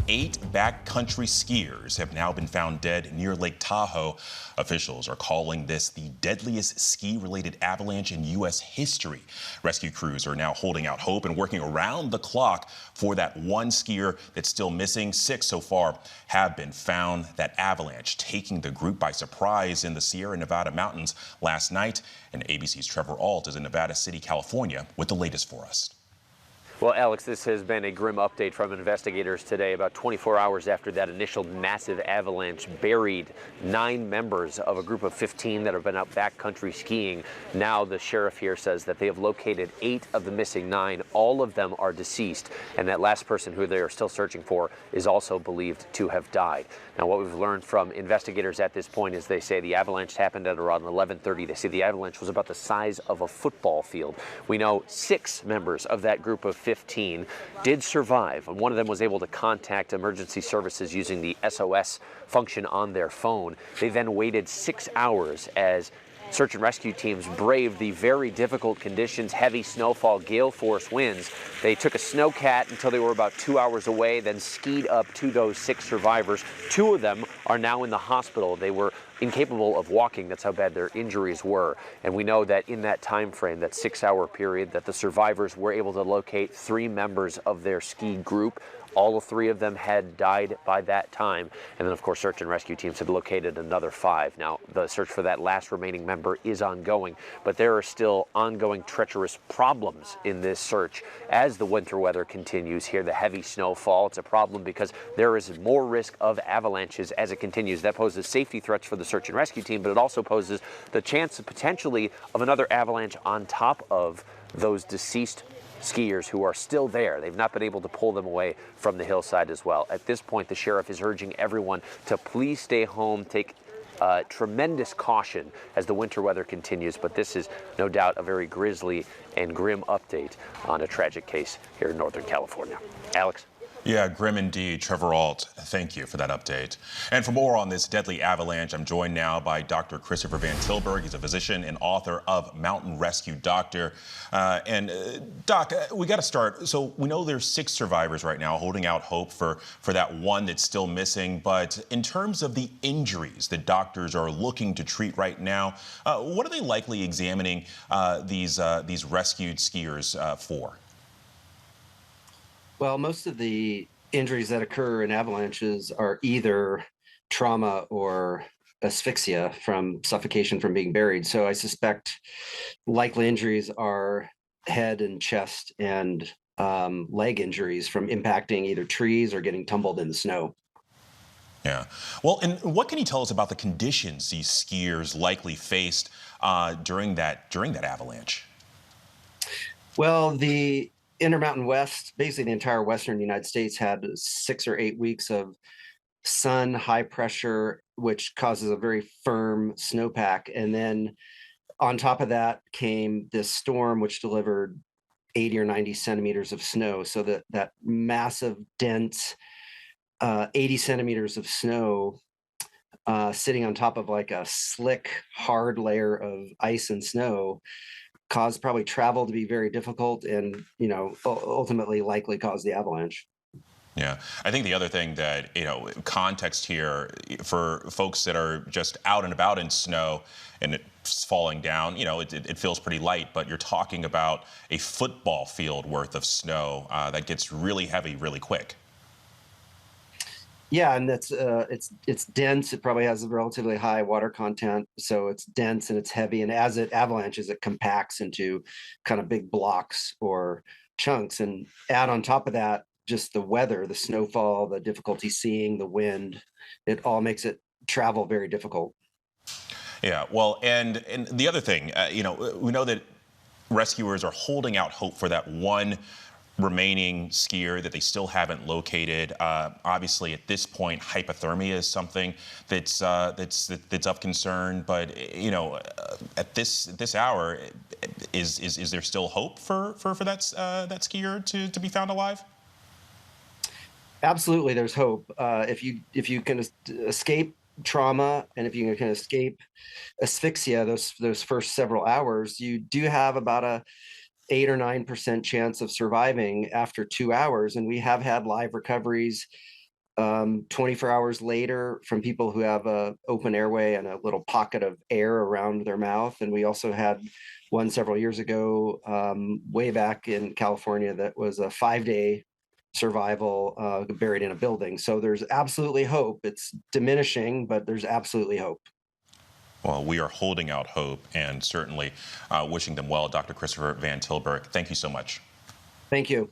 8 backcountry skiers have now been found dead near Lake Tahoe. Officials are calling this the deadliest ski-related avalanche in U.S. history. Rescue crews are now holding out hope and working around the clock for that one skier that's still missing. 6 so far have been found. That avalanche taking the group by surprise in the Sierra Nevada mountains last night. And ABC's Trevor Ault is in Nevada City, California, with the latest for us. Well, Alex, this has been a grim update from investigators today, about 24 hours after that initial massive avalanche buried 9 members of a group of 15 that have been out backcountry skiing. Now the sheriff here says that they have located 8 of the missing 9. All of them are deceased, and that last person who they are still searching for is also believed to have died. Now, what we've learned from investigators at this point is they say the avalanche happened at around 11:30. They say the avalanche was about the size of a football field. We know 6 members of that group of 15 did survive, and one of them was able to contact emergency services using the SOS function on their phone. They then waited 6 hours as search and rescue teams braved the very difficult conditions, heavy snowfall, gale force winds. They took a snowcat until they were about 2 hours away, then skied up to those 6 survivors. 2 of them are now in the hospital. They were incapable of walking. That's how bad their injuries were. And we know that in that time frame, that 6-hour period, that the survivors were able to locate 3 members of their ski group. All 3 of them had died by that time. And then, of course, search and rescue teams had located another 5. Now, the search for that last remaining member is ongoing, but there are still ongoing treacherous problems in this search as the winter weather continues here, the heavy snowfall. It's a problem because there is more risk of avalanches as it continues. That poses safety threats for the search and rescue team, but it also poses the chance potentially of another avalanche on top of those deceased skiers who are still there. They've not been able to pull them away from the hillside as well. At this point, the sheriff is urging everyone to please stay home, take tremendous caution as the winter weather continues, but this is no doubt a very grisly and grim update on a tragic case here in Northern California. Alex? Yeah, grim indeed. Trevor Ault, thank you for that update. And for more on this deadly avalanche, I'm joined now by Dr. Christopher Van Tilburg. He's a physician and author of Mountain Rescue Doctor. Doc, we got to start. So we know there's 6 survivors right now holding out hope for that one that's still missing. But in terms of the injuries that doctors are looking to treat right now, what are they likely examining these rescued skiers for? Well, most of the injuries that occur in avalanches are either trauma or asphyxia from suffocation from being buried. So I suspect likely injuries are head and chest and leg injuries from impacting either trees or getting tumbled in the snow. Yeah. Well, and what can you tell us about the conditions these skiers likely faced during that avalanche? Well, the Intermountain West, basically the entire Western United States, had 6 or 8 weeks of sun, high pressure, which causes a very firm snowpack. And then on top of that came this storm, which delivered 80 or 90 centimeters of snow. So that massive, dense 80 centimeters of snow sitting on top of like a slick, hard layer of ice and snow caused probably travel to be very difficult and, ultimately likely caused the avalanche. Yeah, I think the other thing that, context here for folks that are just out and about in snow and it's falling down, it feels pretty light, but you're talking about a football field worth of snow that gets really heavy really quick. Yeah, and that's it's dense. It probably has a relatively high water content, so it's dense and it's heavy. And as it avalanches, it compacts into kind of big blocks or chunks. And add on top of that, just the weather, the snowfall, the difficulty seeing, the wind, it all makes it travel very difficult. Yeah, well, and the other thing, we know that rescuers are holding out hope for that one remaining skier that they still haven't located. Obviously, at this point, hypothermia is something that's of concern. But at this hour, is there still hope for that skier to be found alive? Absolutely, there's hope. If you can escape trauma and if you can escape asphyxia, those first several hours, you do have about a 8 or 9% chance of surviving after 2 hours. And we have had live recoveries 24 hours later from people who have a open airway and a little pocket of air around their mouth. And we also had one several years ago, way back in California, that was a 5-day survival buried in a building. So there's absolutely hope. It's diminishing, but there's absolutely hope. Well, we are holding out hope and certainly wishing them well. Dr. Christopher Van Tilburg, thank you so much. Thank you.